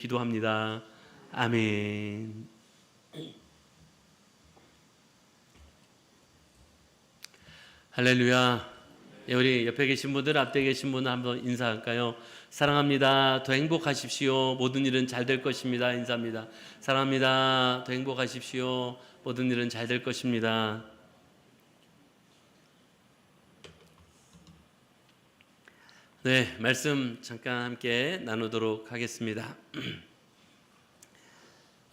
기도합니다. 아멘. 할렐루야. 우리 옆에 계신 분들, 앞에 계신 분 한번 인사할까요? 사랑합니다. 더 행복하십시오. 모든 일은 잘 될 것입니다. 인사합니다. 사랑합니다. 더 행복하십시오. 모든 일은 잘 될 것입니다. 네, 말씀 잠깐 함께 나누도록 하겠습니다.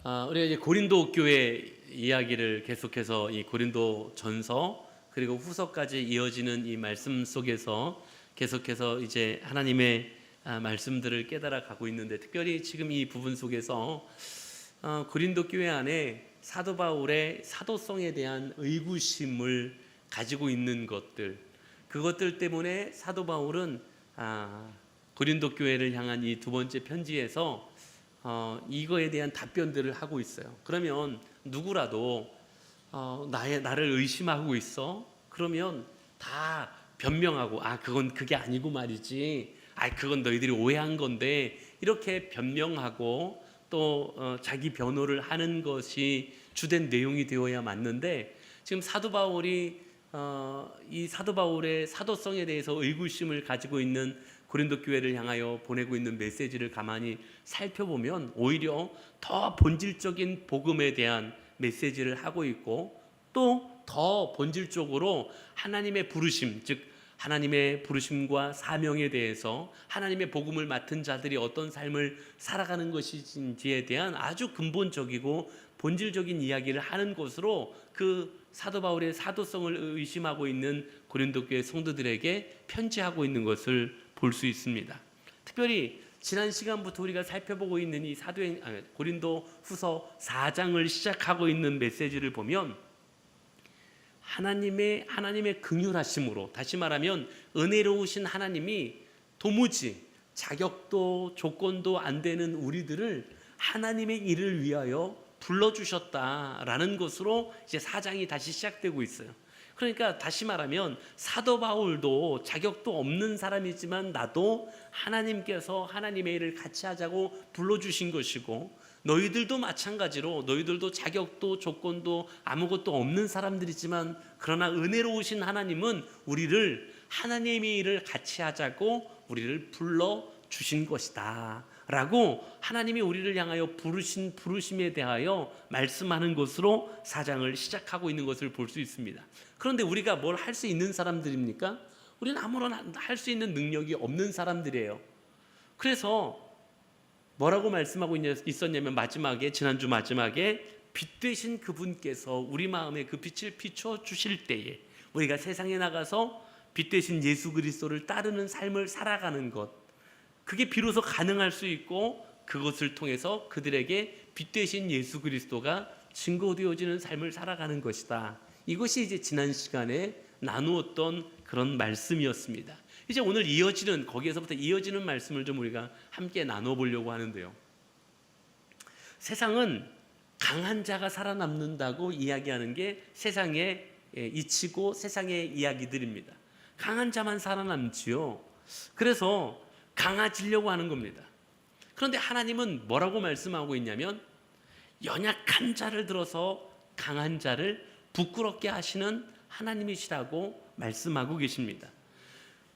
우리가 이제 고린도 교회 이야기를 계속해서 이 고린도 전서 그리고 후서까지 이어지는 이 말씀 속에서 계속해서 이제 하나님의 말씀들을 깨달아 가고 있는데, 특별히 지금 이 부분 속에서 고린도 교회 안에 사도 바울의 사도성에 대한 의구심을 가지고 있는 것들, 그것들 때문에 사도 바울은 고린도 교회를 향한 이 두 번째 편지에서 이거에 대한 답변들을 하고 있어요. 그러면 누구라도 나를 의심하고 있어? 그러면 다 변명하고, 그건 그게 아니고 말이지, 그건 너희들이 오해한 건데, 이렇게 변명하고 또 자기 변호를 하는 것이 주된 내용이 되어야 맞는데, 지금 사도 바울이 이 사도 바울의 사도성에 대해서 의구심을 가지고 있는 고린도 교회를 향하여 보내고 있는 메시지를 가만히 살펴보면 오히려 더 본질적인 복음에 대한 메시지를 하고 있고, 또 더 본질적으로 하나님의 부르심, 즉 하나님의 부르심과 사명에 대해서, 하나님의 복음을 맡은 자들이 어떤 삶을 살아가는 것인지에 대한 아주 근본적이고 본질적인 이야기를 하는 것으로 그 사도 바울의 사도성을 의심하고 있는 고린도 교회 성도들에게 편지하고 있는 것을 볼 수 있습니다. 특별히 지난 시간부터 우리가 살펴보고 있는 이 고린도 후서 4장을 시작하고 있는 메시지를 보면 하나님의 긍휼하심으로, 다시 말하면 은혜로우신 하나님이 도무지 자격도 조건도 안 되는 우리들을 하나님의 일을 위하여 불러주셨다라는 것으로 이제 4장이 다시 시작되고 있어요. 그러니까 다시 말하면 사도 바울도 자격도 없는 사람이지만 나도 하나님께서 하나님의 일을 같이 하자고 불러주신 것이고, 너희들도 마찬가지로 너희들도 자격도 조건도 아무것도 없는 사람들이지만 그러나 은혜로우신 하나님은 우리를 하나님의 일을 같이 하자고 우리를 불러주신 것이다 라고 하나님이 우리를 향하여 부르신 부르심에 대하여 말씀하는 것으로 4장을 시작하고 있는 것을 볼 수 있습니다. 그런데 우리가 뭘 할 수 있는 사람들입니까? 우리는 아무런 할 수 있는 능력이 없는 사람들이에요. 그래서 뭐라고 말씀하고 있었냐면, 지난주 마지막에 빛 되신 그분께서 우리 마음에 그 빛을 비춰 주실 때에 우리가 세상에 나가서 빛 되신 예수 그리스도를 따르는 삶을 살아가는 것, 그게 비로소 가능할 수 있고, 그것을 통해서 그들에게 빛 되신 예수 그리스도가 증거되어지는 삶을 살아가는 것이다. 이것이 이제 지난 시간에 나누었던 그런 말씀이었습니다. 이제 오늘 거기에서부터 이어지는 말씀을 좀 우리가 함께 나눠보려고 하는데요. 세상은 강한 자가 살아남는다고 이야기하는 게 세상의 이치고 세상의 이야기들입니다. 강한 자만 살아남지요. 그래서 강해지려고 하는 겁니다. 그런데 하나님은 뭐라고 말씀하고 있냐면, 연약한 자를 들어서 강한 자를 부끄럽게 하시는 하나님이시라고 말씀하고 계십니다.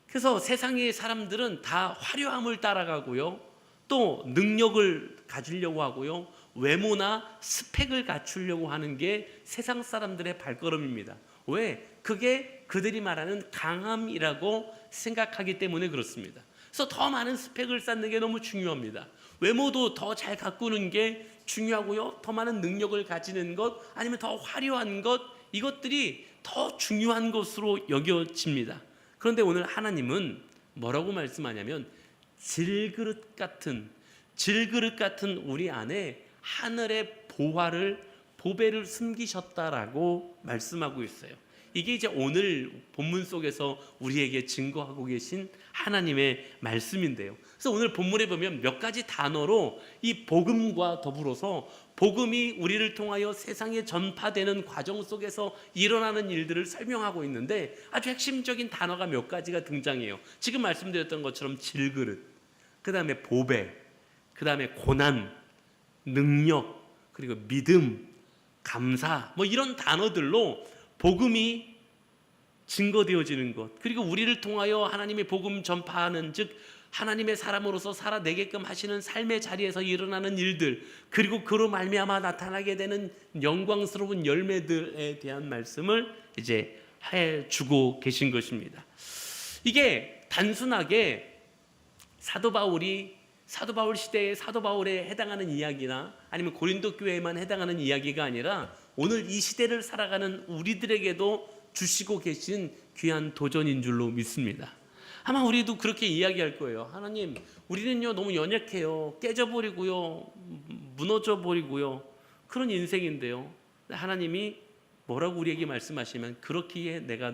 그래서 세상의 사람들은 다 화려함을 따라가고요, 또 능력을 가지려고 하고요, 외모나 스펙을 갖추려고 하는 게 세상 사람들의 발걸음입니다. 왜? 그게 그들이 말하는 강함이라고 생각하기 때문에 그렇습니다. 그래서 더 많은 스펙을 쌓는 게 너무 중요합니다. 외모도 더 잘 가꾸는 게 중요하고요, 더 많은 능력을 가지는 것, 아니면 더 화려한 것, 이것들이 더 중요한 것으로 여겨집니다. 그런데 오늘 하나님은 뭐라고 말씀하냐면, 질그릇 같은 우리 안에 하늘의 보배를 숨기셨다라고 말씀하고 있어요. 이게 이제 오늘 본문 속에서 우리에게 증거하고 계신 하나님의 말씀인데요. 그래서 오늘 본문에 보면 몇 가지 단어로 이 복음과 더불어서 복음이 우리를 통하여 세상에 전파되는 과정 속에서 일어나는 일들을 설명하고 있는데, 아주 핵심적인 단어가 몇 가지가 등장해요. 지금 말씀드렸던 것처럼 질그릇, 그 다음에 보배, 그 다음에 고난, 능력, 그리고 믿음, 감사, 뭐 이런 단어들로 복음이 증거되어지는 것, 그리고 우리를 통하여 하나님의 복음 전파하는, 즉 하나님의 사람으로서 살아내게끔 하시는 삶의 자리에서 일어나는 일들, 그리고 그로 말미암아 나타나게 되는 영광스러운 열매들에 대한 말씀을 이제 해주고 계신 것입니다. 이게 단순하게 사도 바울 시대의 사도 바울에 해당하는 이야기나 아니면 고린도 교회에만 해당하는 이야기가 아니라 오늘 이 시대를 살아가는 우리들에게도 주시고 계신 귀한 도전인 줄로 믿습니다. 아마 우리도 그렇게 이야기할 거예요. 하나님, 우리는요 너무 연약해요. 깨져버리고요, 무너져버리고요, 그런 인생인데요. 하나님이 뭐라고 우리에게 말씀하시면 그렇기에 내가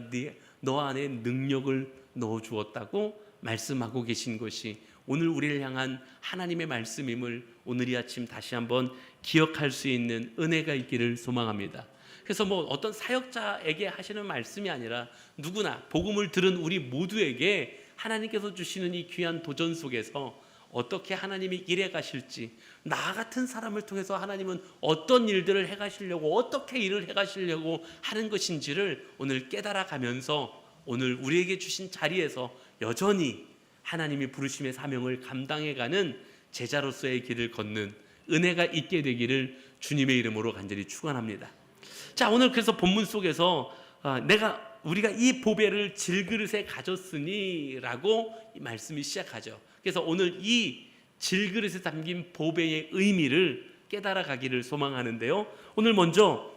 너 안에 능력을 넣어주었다고 말씀하고 계신 것이 오늘 우리를 향한 하나님의 말씀임을 오늘 이 아침 다시 한번 기억할 수 있는 은혜가 있기를 소망합니다. 그래서 뭐 어떤 사역자에게 하시는 말씀이 아니라 누구나 복음을 들은 우리 모두에게 하나님께서 주시는 이 귀한 도전 속에서 어떻게 하나님이 일해 가실지, 나 같은 사람을 통해서 하나님은 어떤 일들을 해 가시려고, 어떻게 일을 해 가시려고 하는 것인지를 오늘 깨달아 가면서 오늘 우리에게 주신 자리에서 여전히 하나님이 부르심의 사명을 감당해 가는 제자로서의 길을 걷는 은혜가 있게 되기를 주님의 이름으로 간절히 축원합니다. 자, 오늘 그래서 본문 속에서 우리가 이 보배를 질그릇에 가졌으니 라고 이 말씀이 시작하죠. 그래서 오늘 이 질그릇에 담긴 보배의 의미를 깨달아 가기를 소망하는데요, 오늘 먼저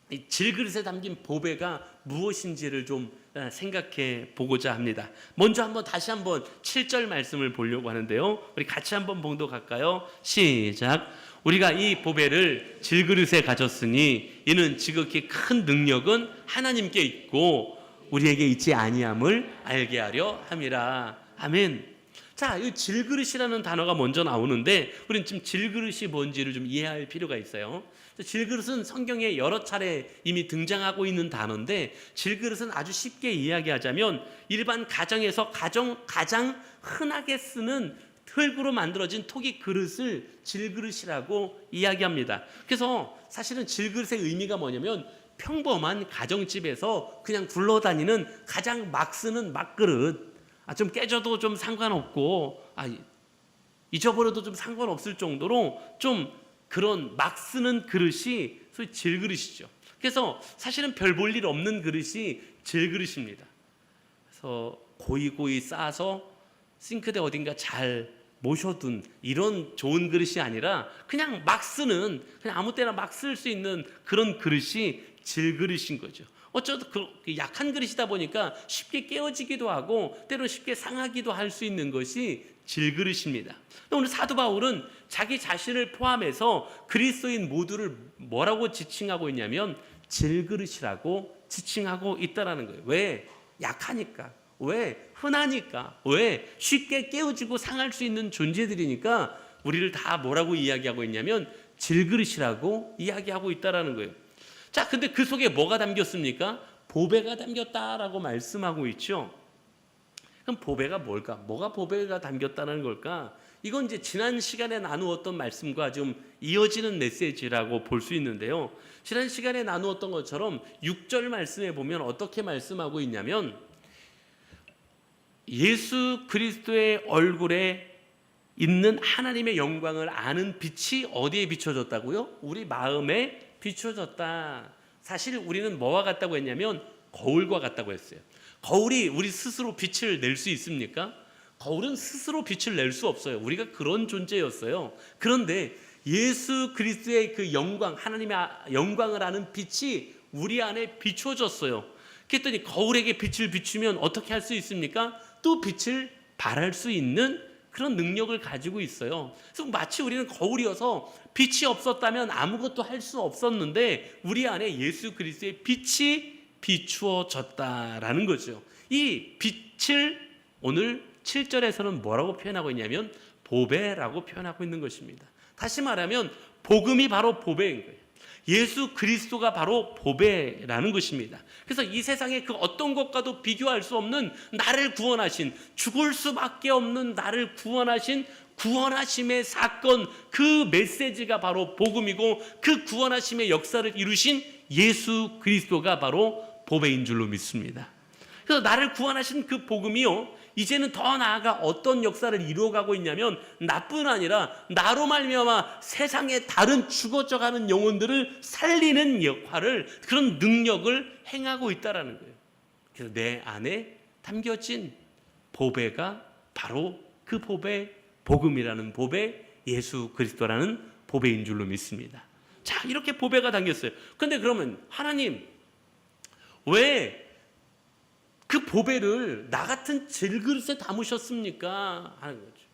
이 질그릇에 담긴 보배가 무엇인지를 좀 생각해 보고자 합니다. 먼저 다시 한번 7절 말씀을 보려고 하는데요, 우리 같이 한번 봉독할까요? 시작. 우리가 이 보배를 질그릇에 가졌으니 이는 지극히 큰 능력은 하나님께 있고 우리에게 있지 아니함을 알게 하려 함이라. 아멘. 자, 이 질그릇이라는 단어가 먼저 나오는데 우리는 지금 질그릇이 뭔지를 좀 이해할 필요가 있어요. 질그릇은 성경에 여러 차례 이미 등장하고 있는 단어인데, 질그릇은 아주 쉽게 이야기하자면 일반 가정에서 가장 흔하게 쓰는 흙으로 만들어진 토기 그릇을 질그릇이라고 이야기합니다. 그래서 사실은 질그릇의 의미가 뭐냐면 평범한 가정집에서 그냥 굴러다니는 가장 막 쓰는 막그릇, 좀 깨져도 좀 상관없고 잊어버려도 좀 상관없을 정도로 좀 그런 막 쓰는 그릇이 소위 질그릇이죠. 그래서 사실은 별 볼 일 없는 그릇이 질그릇입니다. 그래서 고이고이 싸서 싱크대 어딘가 잘 모셔둔 이런 좋은 그릇이 아니라 그냥 막 쓰는, 그냥 아무 때나 막 쓸 수 있는 그런 그릇이 질그릇인 거죠. 어쩌다 약한 그릇이다 보니까 쉽게 깨어지기도 하고 때로 쉽게 상하기도 할 수 있는 것이 질그릇입니다. 오늘 사도 바울은 자기 자신을 포함해서 그리스도인 모두를 뭐라고 지칭하고 있냐면 질그릇이라고 지칭하고 있다라는 거예요. 왜? 약하니까. 왜? 흔하니까. 왜? 쉽게 깨어지고 상할 수 있는 존재들이니까 우리를 다 뭐라고 이야기하고 있냐면 질그릇이라고 이야기하고 있다라는 거예요. 자, 근데 그 속에 뭐가 담겼습니까? 보배가 담겼다라고 말씀하고 있죠. 그럼 보배가 뭘까? 뭐가 보배가 담겼다는 걸까? 이건 이제 지난 시간에 나누었던 말씀과 좀 이어지는 메시지라고 볼 수 있는데요, 지난 시간에 나누었던 것처럼 6절 말씀에 보면 어떻게 말씀하고 있냐면 예수 그리스도의 얼굴에 있는 하나님의 영광을 아는 빛이 어디에 비춰졌다고요? 우리 마음에 비춰졌다. 사실 우리는 뭐와 같다고 했냐면 거울과 같다고 했어요. 거울이 우리 스스로 빛을 낼 수 있습니까? 거울은 스스로 빛을 낼 수 없어요. 우리가 그런 존재였어요. 그런데 예수 그리스도의 그 영광, 하나님의 영광을 아는 빛이 우리 안에 비춰졌어요. 그랬더니 거울에게 빛을 비추면 어떻게 할 수 있습니까? 또 빛을 발할 수 있는 그런 능력을 가지고 있어요. 그래서 마치 우리는 거울이어서 빛이 없었다면 아무것도 할 수 없었는데 우리 안에 예수 그리스도의 빛이 비추어졌다라는 거죠. 이 빛을 오늘 7절에서는 뭐라고 표현하고 있냐면 보배라고 표현하고 있는 것입니다. 다시 말하면 복음이 바로 보배인 거예요. 예수 그리스도가 바로 보배라는 것입니다. 그래서 이 세상의 그 어떤 것과도 비교할 수 없는 나를 구원하신, 죽을 수밖에 없는 나를 구원하신 구원하심의 사건, 그 메시지가 바로 복음이고 그 구원하심의 역사를 이루신 예수 그리스도가 바로 보배인 줄로 믿습니다. 그래서 나를 구원하신 그 복음이요, 이제는 더 나아가 어떤 역사를 이루어가고 있냐면 나뿐 아니라 나로 말미암아 세상의 다른 죽어져가는 영혼들을 살리는 역할을, 그런 능력을 행하고 있다라는 거예요. 그래서 내 안에 담겨진 보배가 바로 그 보배, 복음이라는 보배, 예수 그리스도라는 보배인 줄로 믿습니다. 자, 이렇게 보배가 담겼어요. 근데 그러면 하나님, 왜 그 보배를 나 같은 질그릇에 담으셨습니까? 하는 거죠.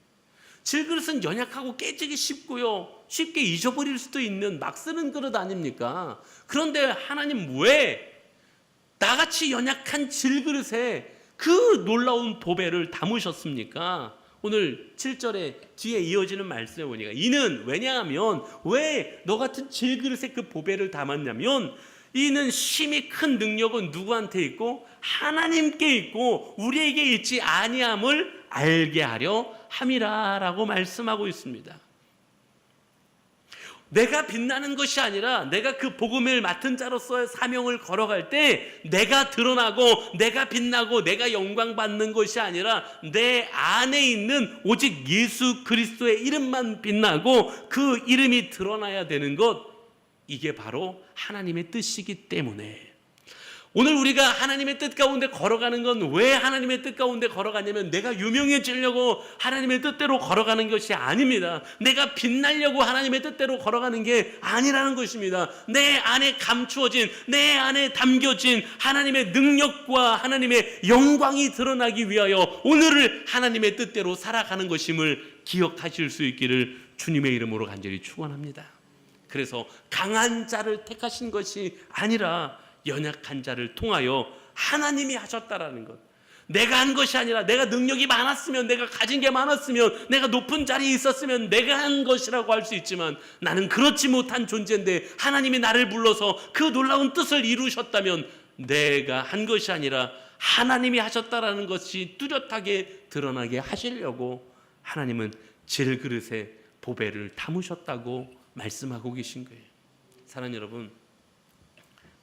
질그릇은 연약하고 깨지기 쉽고요, 쉽게 잊어버릴 수도 있는 막 쓰는 그릇 아닙니까? 그런데 하나님, 왜 나같이 연약한 질그릇에 그 놀라운 보배를 담으셨습니까? 오늘 7절에 뒤에 이어지는 말씀에 보니까 이는, 왜냐하면, 왜 너 같은 질그릇에 그 보배를 담았냐면 이는 심히 큰 능력은 누구한테 있고 하나님께 있고 우리에게 있지 아니함을 알게 하려 함이라 라고 말씀하고 있습니다. 내가 빛나는 것이 아니라 내가 그 복음을 맡은 자로서의 사명을 걸어갈 때 내가 드러나고 내가 빛나고 내가 영광 받는 것이 아니라 내 안에 있는 오직 예수 그리스도의 이름만 빛나고 그 이름이 드러나야 되는 것, 이게 바로 하나님의 뜻이기 때문에 오늘 우리가 하나님의 뜻 가운데 걸어가는 건, 왜 하나님의 뜻 가운데 걸어가냐면 내가 유명해지려고 하나님의 뜻대로 걸어가는 것이 아닙니다. 내가 빛나려고 하나님의 뜻대로 걸어가는 게 아니라는 것입니다. 내 안에 감추어진, 내 안에 담겨진 하나님의 능력과 하나님의 영광이 드러나기 위하여 오늘을 하나님의 뜻대로 살아가는 것임을 기억하실 수 있기를 주님의 이름으로 간절히 축원합니다. 그래서 강한 자를 택하신 것이 아니라 연약한 자를 통하여 하나님이 하셨다라는 것. 내가 한 것이 아니라, 내가 능력이 많았으면, 내가 가진 게 많았으면, 내가 높은 자리에 있었으면 내가 한 것이라고 할 수 있지만 나는 그렇지 못한 존재인데 하나님이 나를 불러서 그 놀라운 뜻을 이루셨다면 내가 한 것이 아니라 하나님이 하셨다라는 것이 뚜렷하게 드러나게 하시려고 하나님은 질그릇에 보배를 담으셨다고 말씀하고 계신 거예요. 사랑하는 여러분,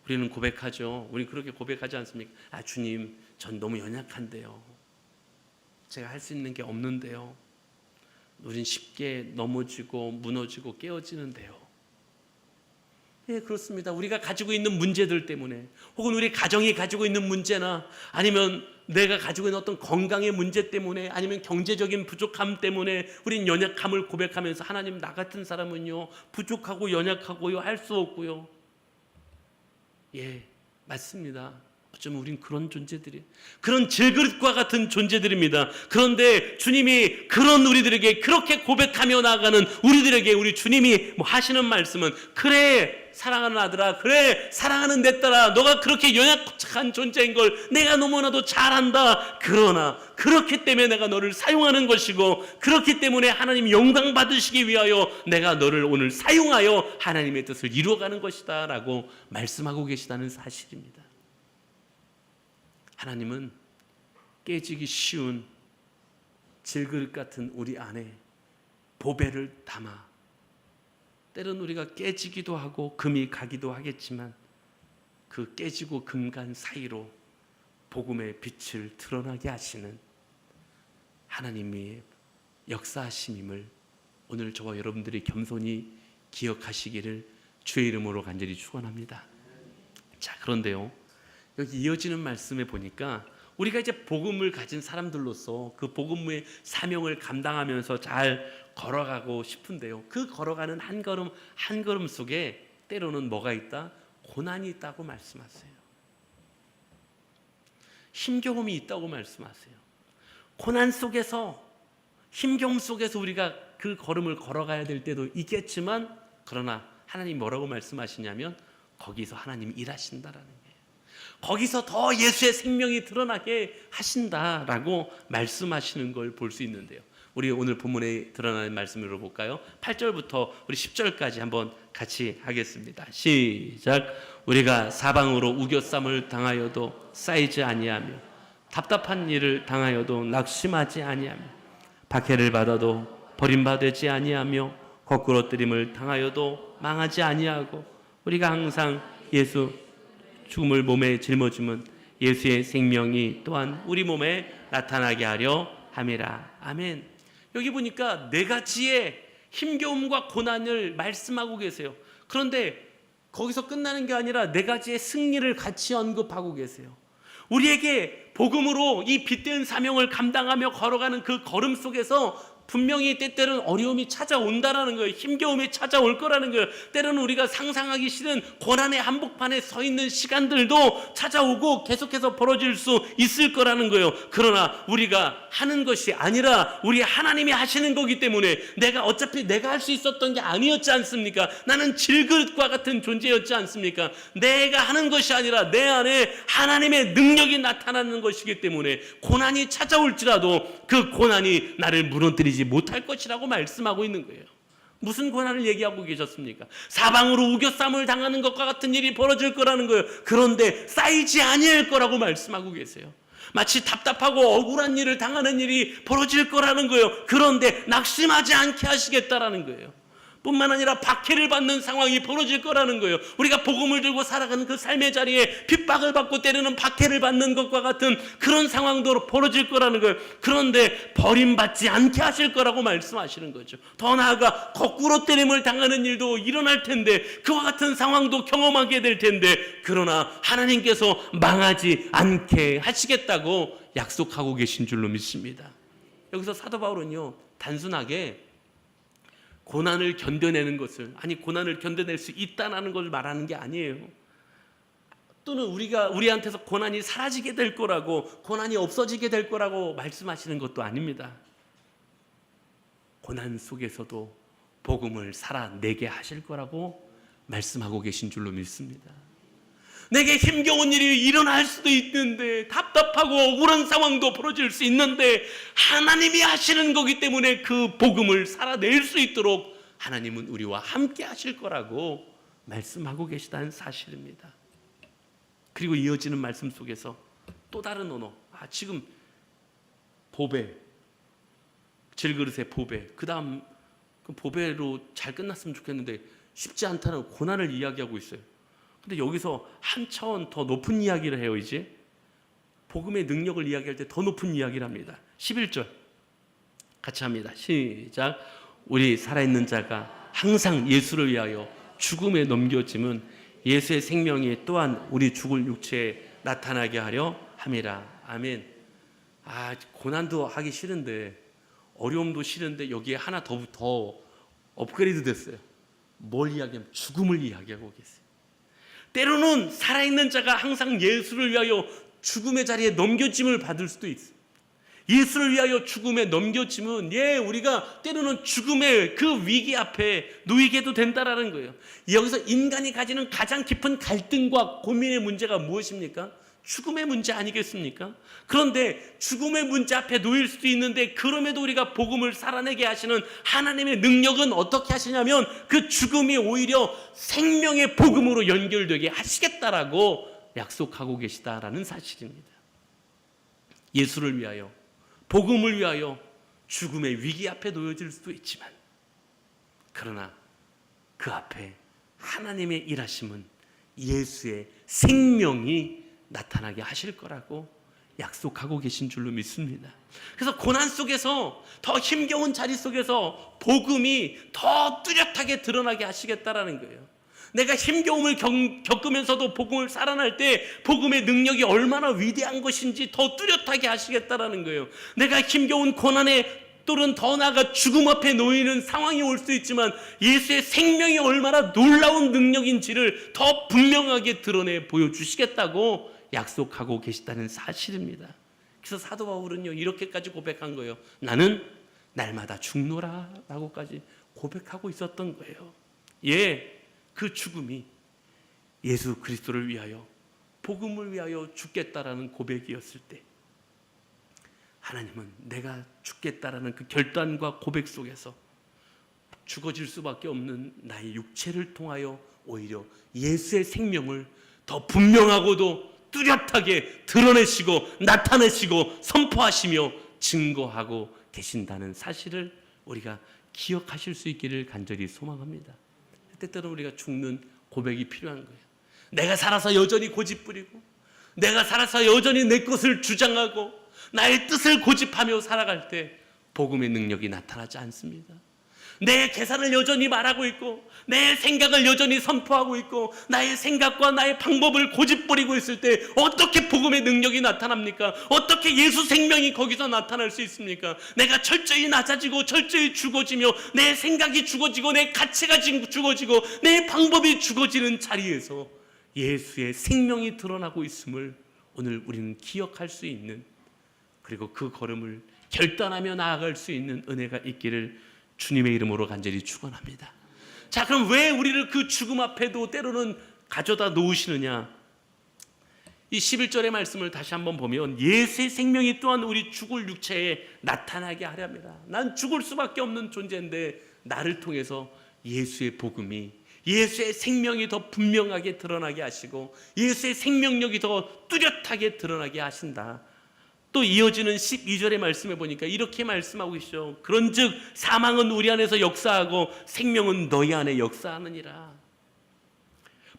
우리는 고백하죠. 우리 그렇게 고백하지 않습니까? 아, 주님, 전 너무 연약한데요, 제가 할 수 있는 게 없는데요, 우린 쉽게 넘어지고 무너지고 깨어지는데요. 예, 그렇습니다. 우리가 가지고 있는 문제들 때문에, 혹은 우리 가정이 가지고 있는 문제나, 아니면 내가 가지고 있는 어떤 건강의 문제 때문에, 아니면 경제적인 부족함 때문에 우린 연약함을 고백하면서 하나님, 나 같은 사람은요 부족하고 연약하고요 할 수 없고요. 예, 맞습니다. 어쩌면 우린 그런 존재들이, 그런 질그릇과 같은 존재들입니다. 그런데 주님이 그런 우리들에게, 그렇게 고백하며 나아가는 우리들에게 우리 주님이 하시는 말씀은, 그래 사랑하는 아들아, 그래 사랑하는 내 딸아, 너가 그렇게 연약한 존재인 걸 내가 너무나도 잘 안다. 그러나 그렇기 때문에 내가 너를 사용하는 것이고, 그렇기 때문에 하나님 영광 받으시기 위하여 내가 너를 오늘 사용하여 하나님의 뜻을 이루어가는 것이다 라고 말씀하고 계시다는 사실입니다. 하나님은 깨지기 쉬운 질그릇 같은 우리 안에 보배를 담아, 때론 우리가 깨지기도 하고 금이 가기도 하겠지만 그 깨지고 금간 사이로 복음의 빛을 드러나게 하시는 하나님의 역사하심임을 오늘 저와 여러분들이 겸손히 기억하시기를 주의 이름으로 간절히 축원합니다. 자, 그런데요, 여기 이어지는 말씀에 보니까 우리가 이제 복음을 가진 사람들로서 그 복음의 사명을 감당하면서 잘 걸어가고 싶은데요, 그 걸어가는 한 걸음 한 걸음 속에 때로는 뭐가 있다? 고난이 있다고 말씀하세요. 힘겨움이 있다고 말씀하세요. 고난 속에서, 힘겨움 속에서 우리가 그 걸음을 걸어가야 될 때도 있겠지만, 그러나 하나님 뭐라고 말씀하시냐면 거기서 하나님이 일하신다라는 거예요. 거기서 더 예수의 생명이 드러나게 하신다라고 말씀하시는 걸 볼 수 있는데요, 우리 오늘 본문에 드러나는 말씀으로 볼까요? 8절부터 우리 10절까지 한번 같이 하겠습니다. 시작. 우리가 사방으로 우겨쌈을 당하여도 쌓이지 아니하며 답답한 일을 당하여도 낙심하지 아니하며 박해를 받아도 버림받지 아니하며 거꾸로 뜨림을 당하여도 망하지 아니하고 우리가 항상 예수 죽음을 몸에 짊어지면 예수의 생명이 또한 우리 몸에 나타나게 하려 함이라. 아멘. 여기 보니까 네 가지의 힘겨움과 고난을 말씀하고 계세요. 그런데 거기서 끝나는 게 아니라 네 가지의 승리를 같이 언급하고 계세요. 우리에게 복음으로 이 빛된 사명을 감당하며 걸어가는 그 걸음 속에서 분명히 때때로는 어려움이 찾아온다라는 거예요. 힘겨움이 찾아올 거라는 거예요. 때로는 우리가 상상하기 싫은 고난의 한복판에 서 있는 시간들도 찾아오고 계속해서 벌어질 수 있을 거라는 거예요. 그러나 우리가 하는 것이 아니라 우리 하나님이 하시는 거기 때문에 어차피 내가 할 수 있었던 게 아니었지 않습니까? 나는 질그릇과 같은 존재였지 않습니까? 내가 하는 것이 아니라 내 안에 하나님의 능력이 나타나는 것이기 때문에 고난이 찾아올지라도 그 고난이 나를 무너뜨리지 못할 것이라고 말씀하고 있는 거예요. 무슨 고난을 얘기하고 계셨습니까? 사방으로 우겨쌈을 당하는 것과 같은 일이 벌어질 거라는 거예요. 그런데 쌓이지 아니할 거라고 말씀하고 계세요. 마치 답답하고 억울한 일을 당하는 일이 벌어질 거라는 거예요. 그런데 낙심하지 않게 하시겠다라는 거예요. 뿐만 아니라 박해를 받는 상황이 벌어질 거라는 거예요. 우리가 복음을 들고 살아가는 그 삶의 자리에 핍박을 받고 때리는 박해를 받는 것과 같은 그런 상황도 벌어질 거라는 거예요. 그런데 버림받지 않게 하실 거라고 말씀하시는 거죠. 더 나아가 거꾸로 때림을 당하는 일도 일어날 텐데 그와 같은 상황도 경험하게 될 텐데 그러나 하나님께서 망하지 않게 하시겠다고 약속하고 계신 줄로 믿습니다. 여기서 사도 바울은요, 단순하게 고난을 견뎌내는 것을, 고난을 견뎌낼 수 있다는 걸 말하는 게 아니에요. 또는 우리한테서 고난이 사라지게 될 거라고, 고난이 없어지게 될 거라고 말씀하시는 것도 아닙니다. 고난 속에서도 복음을 살아내게 하실 거라고 말씀하고 계신 줄로 믿습니다. 내게 힘겨운 일이 일어날 수도 있는데, 답답하고 억울한 상황도 벌어질 수 있는데 하나님이 하시는 거기 때문에 그 복음을 살아낼 수 있도록 하나님은 우리와 함께 하실 거라고 말씀하고 계시다는 사실입니다. 그리고 이어지는 말씀 속에서 또 다른 언어, 지금 보배, 질그릇의 보배, 그 다음 그 보배로 잘 끝났으면 좋겠는데 쉽지 않다는 고난을 이야기하고 있어요. 근데 여기서 한 차원 더 높은 이야기를 해요. 이제 복음의 능력을 이야기할 때 더 높은 이야기를 합니다. 11절 같이 합니다. 시작. 우리 살아있는 자가 항상 예수를 위하여 죽음에 넘겨짐은 예수의 생명이 또한 우리 죽을 육체에 나타나게 하려 함이라. 아멘. 고난도 하기 싫은데, 어려움도 싫은데 여기에 하나 더 업그레이드 됐어요. 뭘 이야기하면 죽음을 이야기하고 계세요. 때로는 살아있는 자가 항상 예수를 위하여 죽음의 자리에 넘겨짐을 받을 수도 있어요. 예수를 위하여 죽음에 넘겨짐은 우리가 때로는 죽음의 그 위기 앞에 놓이게도 된다라는 거예요. 여기서 인간이 가지는 가장 깊은 갈등과 고민의 문제가 무엇입니까? 죽음의 문제 아니겠습니까? 그런데 죽음의 문제 앞에 놓일 수도 있는데 그럼에도 우리가 복음을 살아내게 하시는 하나님의 능력은 어떻게 하시냐면 그 죽음이 오히려 생명의 복음으로 연결되게 하시겠다라고 약속하고 계시다라는 사실입니다. 예수를 위하여, 복음을 위하여 죽음의 위기 앞에 놓여질 수도 있지만 그러나 그 앞에 하나님의 일하심은 예수의 생명이 나타나게 하실 거라고 약속하고 계신 줄로 믿습니다. 그래서 고난 속에서, 더 힘겨운 자리 속에서 복음이 더 뚜렷하게 드러나게 하시겠다라는 거예요. 내가 힘겨움을 겪으면서도 복음을 살아날 때 복음의 능력이 얼마나 위대한 것인지 더 뚜렷하게 하시겠다라는 거예요. 내가 힘겨운 고난에 또는 더 나아가 죽음 앞에 놓이는 상황이 올 수 있지만 예수의 생명이 얼마나 놀라운 능력인지를 더 분명하게 드러내 보여주시겠다고 약속하고 계시다는 사실입니다. 그래서 사도 바울은요, 이렇게까지 고백한 거예요. 나는 날마다 죽노라 라고까지 고백하고 있었던 거예요. 그 죽음이 예수 그리스도를 위하여, 복음을 위하여 죽겠다라는 고백이었을 때 하나님은 내가 죽겠다라는 그 결단과 고백 속에서 죽어질 수밖에 없는 나의 육체를 통하여 오히려 예수의 생명을 더 분명하고도 뚜렷하게 드러내시고 나타내시고 선포하시며 증거하고 계신다는 사실을 우리가 기억하실 수 있기를 간절히 소망합니다. 때때로 우리가 죽는 고백이 필요한 거예요. 내가 살아서 여전히 고집부리고, 내가 살아서 여전히 내 것을 주장하고 나의 뜻을 고집하며 살아갈 때 복음의 능력이 나타나지 않습니다. 내 계산을 여전히 말하고 있고, 내 생각을 여전히 선포하고 있고, 나의 생각과 나의 방법을 고집부리고 있을 때 어떻게 복음의 능력이 나타납니까? 어떻게 예수 생명이 거기서 나타날 수 있습니까? 내가 철저히 낮아지고 철저히 죽어지며 내 생각이 죽어지고 내 가치가 죽어지고 내 방법이 죽어지는 자리에서 예수의 생명이 드러나고 있음을 오늘 우리는 기억할 수 있는, 그리고 그 걸음을 결단하며 나아갈 수 있는 은혜가 있기를 주님의 이름으로 간절히 축원합니다. 자, 그럼 왜 우리를 그 죽음 앞에도 때로는 가져다 놓으시느냐? 이 11절의 말씀을 다시 한번 보면 예수의 생명이 또한 우리 죽을 육체에 나타나게 하렵니다. 난 죽을 수밖에 없는 존재인데 나를 통해서 예수의 복음이, 예수의 생명이 더 분명하게 드러나게 하시고 예수의 생명력이 더 뚜렷하게 드러나게 하신다. 또 이어지는 12절의 말씀에 보니까 이렇게 말씀하고 계시죠. 그런즉 사망은 우리 안에서 역사하고 생명은 너희 안에 역사하느니라.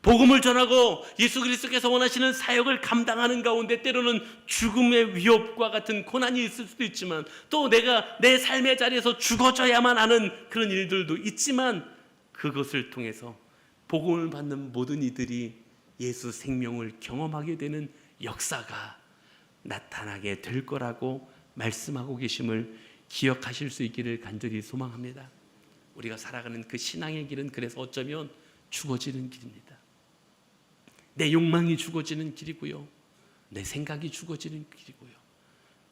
복음을 전하고 예수 그리스도께서 원하시는 사역을 감당하는 가운데 때로는 죽음의 위협과 같은 고난이 있을 수도 있지만, 또 내가 내 삶의 자리에서 죽어져야만 하는 그런 일들도 있지만, 그것을 통해서 복음을 받는 모든 이들이 예수 생명을 경험하게 되는 역사가 나타나게 될 거라고 말씀하고 계심을 기억하실 수 있기를 간절히 소망합니다. 우리가 살아가는 그 신앙의 길은 그래서 어쩌면 죽어지는 길입니다. 내 욕망이 죽어지는 길이고요, 내 생각이 죽어지는 길이고요.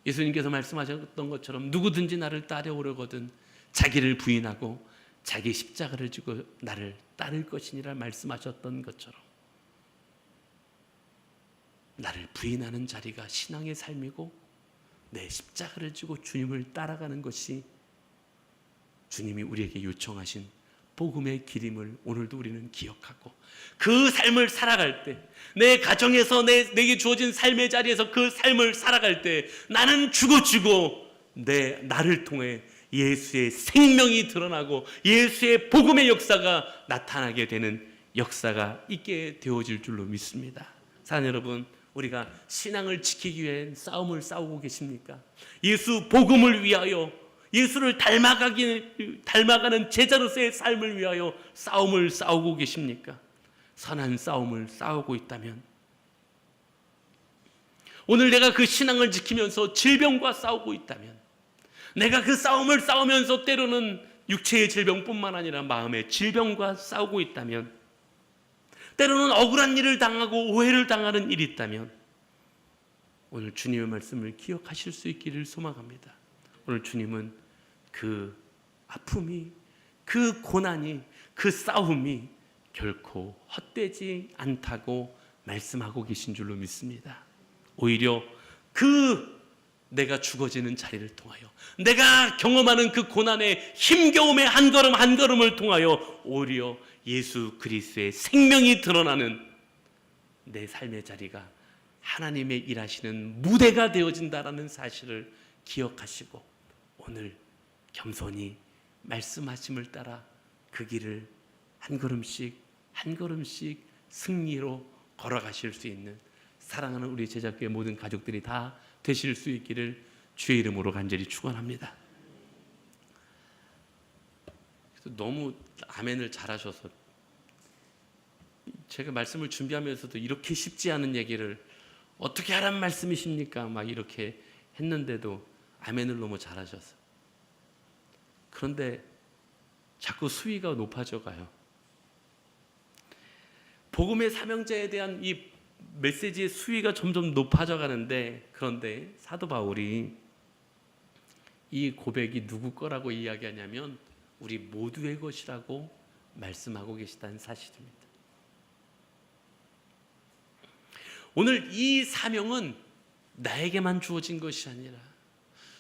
예수님께서 말씀하셨던 것처럼 누구든지 나를 따라오려거든 자기를 부인하고 자기 십자가를 지고 나를 따를 것이니라 말씀하셨던 것처럼 나를 부인하는 자리가 신앙의 삶이고, 내 십자가를 지고 주님을 따라가는 것이 주님이 우리에게 요청하신 복음의 길임을 오늘도 우리는 기억하고, 그 삶을 살아갈 때, 내 가정에서 내게 주어진 삶의 자리에서 그 삶을 살아갈 때 나는 죽어지고 나를 통해 예수의 생명이 드러나고 예수의 복음의 역사가 나타나게 되는 역사가 있게 되어질 줄로 믿습니다. 사랑하는 여러분, 우리가 신앙을 지키기 위해 싸움을 싸우고 계십니까? 예수 복음을 위하여, 예수를 닮아가는 제자로서의 삶을 위하여 싸움을 싸우고 계십니까? 선한 싸움을 싸우고 있다면, 오늘 내가 그 신앙을 지키면서 질병과 싸우고 있다면, 내가 그 싸움을 싸우면서 때로는 육체의 질병뿐만 아니라 마음의 질병과 싸우고 있다면, 때로는 억울한 일을 당하고 오해를 당하는 일이 있다면, 오늘 주님의 말씀을 기억하실 수 있기를 소망합니다. 오늘 주님은 그 아픔이, 그 고난이, 그 싸움이 결코 헛되지 않다고 말씀하고 계신 줄로 믿습니다. 오히려 그 내가 죽어지는 자리를 통하여, 내가 경험하는 그 고난의 힘겨움의 한 걸음 한 걸음을 통하여 오히려 예수 그리스도의 생명이 드러나는 내 삶의 자리가 하나님의 일하시는 무대가 되어진다라는 사실을 기억하시고, 오늘 겸손히 말씀하심을 따라 그 길을 한 걸음씩 한 걸음씩 승리로 걸어가실 수 있는 사랑하는 우리 제자교회 모든 가족들이 다 되실 수 있기를 주의 이름으로 간절히 축원합니다. 너무 아멘을 잘하셔서 제가 말씀을 준비하면서도 이렇게 쉽지 않은 얘기를 어떻게 하란 말씀이십니까? 막 이렇게 했는데도 아멘을 너무 잘하셔서, 그런데 자꾸 수위가 높아져 가요. 복음의 사명자에 대한 이 메시지의 수위가 점점 높아져 가는데, 그런데 사도 바울이 이 고백이 누구 거라고 이야기하냐면 우리 모두의 것이라고 말씀하고 계시다는 사실입니다. 오늘 이 사명은 나에게만 주어진 것이 아니라,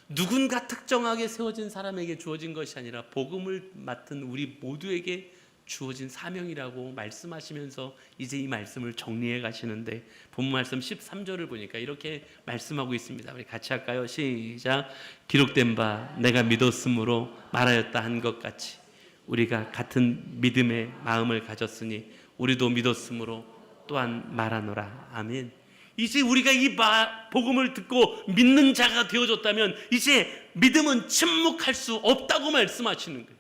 누군가 특정하게 세워진 사람에게 주어진 것이 아니라 복음을 맡은 우리 모두에게 주어진 사명이라고 말씀하시면서 이제 이 말씀을 정리해 가시는데, 본문 말씀 13절을 보니까 이렇게 말씀하고 있습니다. 우리 같이 할까요? 시작. 기록된 바 내가 믿었으므로 말하였다 한 것 같이 우리가 같은 믿음의 마음을 가졌으니 우리도 믿었으므로 또한 말하노라. 아멘. 이제 우리가 이 복음을 듣고 믿는 자가 되어졌다면 이제 믿음은 침묵할 수 없다고 말씀하시는 거예요.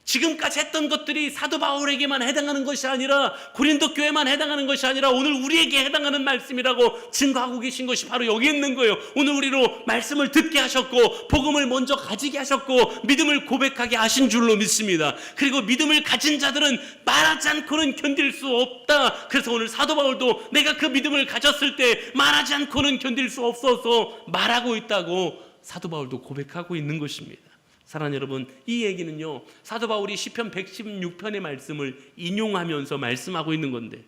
지금까지 했던 것들이 사도 바울에게만 해당하는 것이 아니라, 고린도 교회만 해당하는 것이 아니라 오늘 우리에게 해당하는 말씀이라고 증거하고 계신 것이 바로 여기 있는 거예요. 오늘 우리로 말씀을 듣게 하셨고 복음을 먼저 가지게 하셨고 믿음을 고백하게 하신 줄로 믿습니다. 그리고 믿음을 가진 자들은 말하지 않고는 견딜 수 없다. 그래서 오늘 사도 바울도 내가 그 믿음을 가졌을 때 말하지 않고는 견딜 수 없어서 말하고 있다고 사도 바울도 고백하고 있는 것입니다. 사랑하는 여러분, 이 얘기는요, 사도 바울이 시편 116편의 말씀을 인용하면서 말씀하고 있는 건데,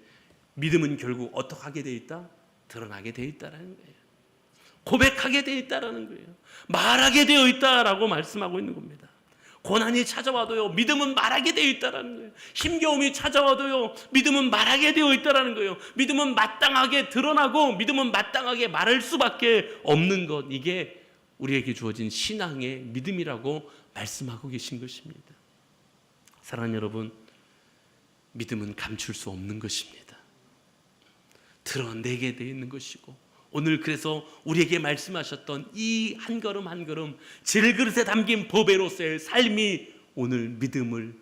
믿음은 결국 어떻게 하게 돼 있다? 드러나게 돼 있다라는 거예요. 고백하게 돼 있다라는 거예요. 말하게 되어 있다라고 말씀하고 있는 겁니다. 고난이 찾아와도요, 믿음은 말하게 되어 있다라는 거예요. 힘겨움이 찾아와도요, 믿음은 말하게 되어 있다라는 거예요. 믿음은 마땅하게 드러나고 믿음은 마땅하게 말할 수밖에 없는 것, 이게 우리에게 주어진 신앙의 믿음이라고 말씀하고 계신 것입니다. 사랑하는 여러분, 믿음은 감출 수 없는 것입니다. 드러내게 되어 있는 것이고, 오늘 그래서 우리에게 말씀하셨던 이 한 걸음 한 걸음 질그릇에 담긴 보배로서의 삶이 오늘 믿음을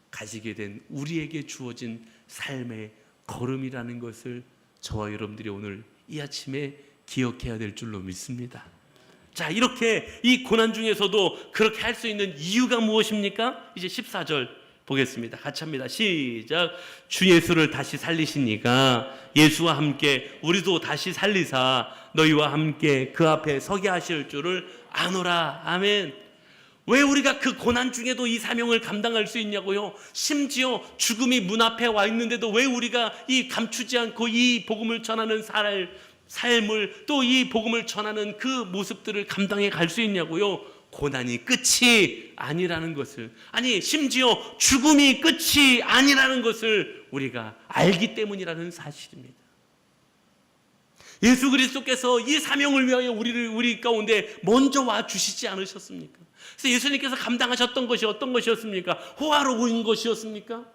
가지게 된 우리에게 주어진 삶의 걸음이라는 것을 저와 여러분들이 오늘 이 아침에 기억해야 될 줄로 믿습니다. 자, 이렇게 이 고난 중에서도 그렇게 할 수 있는 이유가 무엇입니까? 이제 14절 보겠습니다. 같이 합니다. 시작. 주 예수를 다시 살리시니까 예수와 함께 우리도 다시 살리사 너희와 함께 그 앞에 서게 하실 줄을 아노라. 아멘. 왜 우리가 그 고난 중에도 이 사명을 감당할 수 있냐고요? 심지어 죽음이 문 앞에 와 있는데도 왜 우리가 이 감추지 않고 이 복음을 전하는 삶을, 또 이 복음을 전하는 그 모습들을 감당해 갈 수 있냐고요? 고난이 끝이 아니라는 것을, 아니 심지어 죽음이 끝이 아니라는 것을 우리가 알기 때문이라는 사실입니다. 예수 그리스도께서 이 사명을 위하여 우리 가운데 먼저 와 주시지 않으셨습니까? 그래서 예수님께서 감당하셨던 것이 어떤 것이었습니까? 호화로운 것이었습니까?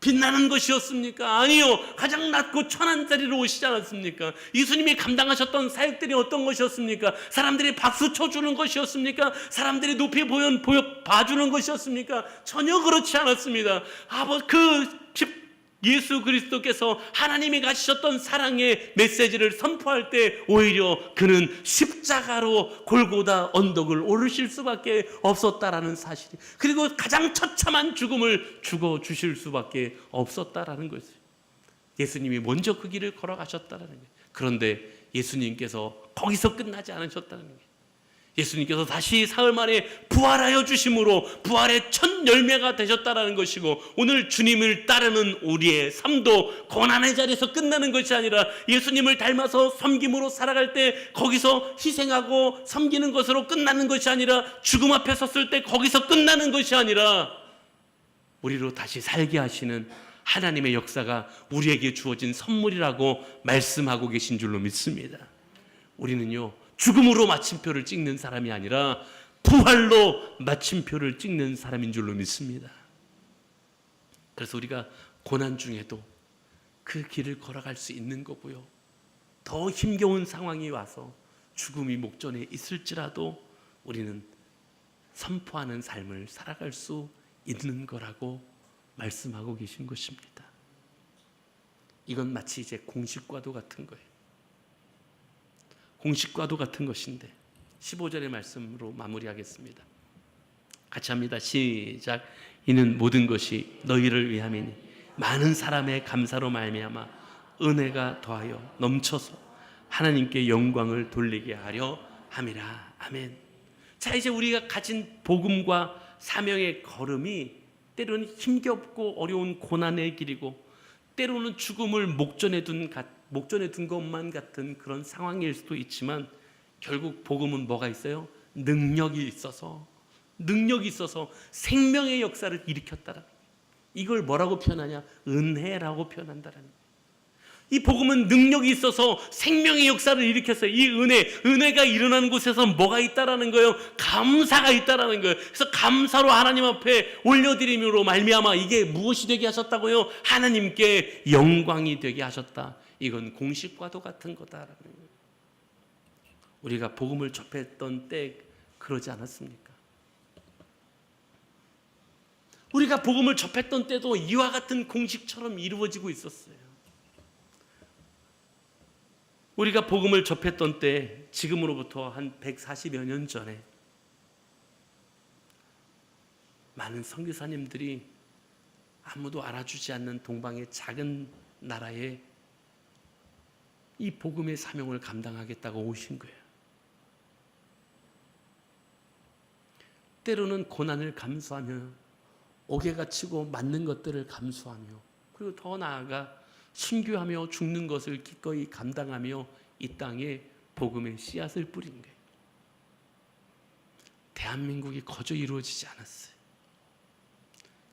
빛나는 것이었습니까? 아니요. 가장 낮고 천한 자리로 오시지 않았습니까? 예수님이 감당하셨던 사역들이 어떤 것이었습니까? 사람들이 박수 쳐주는 것이었습니까? 사람들이 높이 봐주는 것이었습니까? 전혀 그렇지 않았습니다. 예수 그리스도께서 하나님이 가지셨던 사랑의 메시지를 선포할 때 오히려 그는 십자가로 골고다 언덕을 오르실 수밖에 없었다라는 사실, 그리고 가장 처참한 죽음을 죽어주실 수밖에 없었다라는 것이에요. 예수님이 먼저 그 길을 걸어가셨다라는 거예요. 그런데 예수님께서 거기서 끝나지 않으셨다는 거예요. 예수님께서 다시 사흘 만에 부활하여 주심으로 부활의 첫 열매가 되셨다라는 것이고, 오늘 주님을 따르는 우리의 삶도 고난의 자리에서 끝나는 것이 아니라 예수님을 닮아서 섬김으로 살아갈 때 거기서 희생하고 섬기는 것으로 끝나는 것이 아니라, 죽음 앞에 섰을 때 거기서 끝나는 것이 아니라 우리로 다시 살게 하시는 하나님의 역사가 우리에게 주어진 선물이라고 말씀하고 계신 줄로 믿습니다. 우리는요, 죽음으로 마침표를 찍는 사람이 아니라 부활로 마침표를 찍는 사람인 줄로 믿습니다. 그래서 우리가 고난 중에도 그 길을 걸어갈 수 있는 거고요, 더 힘겨운 상황이 와서 죽음이 목전에 있을지라도 우리는 선포하는 삶을 살아갈 수 있는 거라고 말씀하고 계신 것입니다. 이건 마치 이제 공식과도 같은 거예요. 공식과도 같은 것인데 15절의 말씀으로 마무리하겠습니다. 같이 합니다. 시작. 이는 모든 것이 너희를 위함이니 많은 사람의 감사로 말미암아 은혜가 더하여 넘쳐서 하나님께 영광을 돌리게 하려 함이라. 아멘. 자, 이제 우리가 가진 복음과 사명의 걸음이 때로는 힘겹고 어려운 고난의 길이고, 때로는 죽음을 목전에 둔 것만 같은 그런 상황일 수도 있지만, 결국 복음은 뭐가 있어요? 능력이 있어서 생명의 역사를 일으켰다라. 이걸 뭐라고 표현하냐? 은혜라고 표현한다라는 거예요. 이 복음은 능력이 있어서 생명의 역사를 일으켰어요. 이 은혜가 일어나는 곳에서 뭐가 있다라는 거예요? 감사가 있다라는 거예요. 그래서 감사로 하나님 앞에 올려드림으로 말미암아 이게 무엇이 되게 하셨다고요? 하나님께 영광이 되게 하셨다. 이건 공식과도 같은 거다라는 거예요. 우리가 복음을 접했던 때 그러지 않았습니까? 우리가 복음을 접했던 때도 이와 같은 공식처럼 이루어지고 있었어요. 우리가 복음을 접했던 때, 지금으로부터 한 140여 년 전에 많은 선교사님들이 아무도 알아주지 않는 동방의 작은 나라에 이 복음의 사명을 감당하겠다고 오신 거예요. 때로는 고난을 감수하며 옥에가 치고 맞는 것들을 감수하며, 그리고 더 나아가 순교하며 죽는 것을 기꺼이 감당하며 이 땅에 복음의 씨앗을 뿌린 거예요. 대한민국이 거저 이루어지지 않았어요.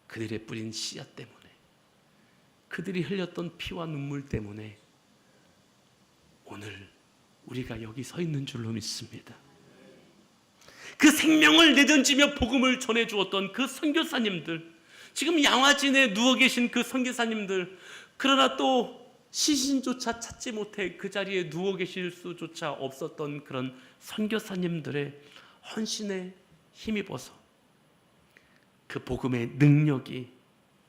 그들의 뿌린 씨앗 때문에, 그들이 흘렸던 피와 눈물 때문에 오늘 우리가 여기 서 있는 줄로 믿습니다. 그 생명을 내던지며 복음을 전해주었던 그 선교사님들, 지금 양화진에 누워 계신 그 선교사님들, 그러나 또 시신조차 찾지 못해 그 자리에 누워 계실 수조차 없었던 그런 선교사님들의 헌신에 힘입어서 그 복음의 능력이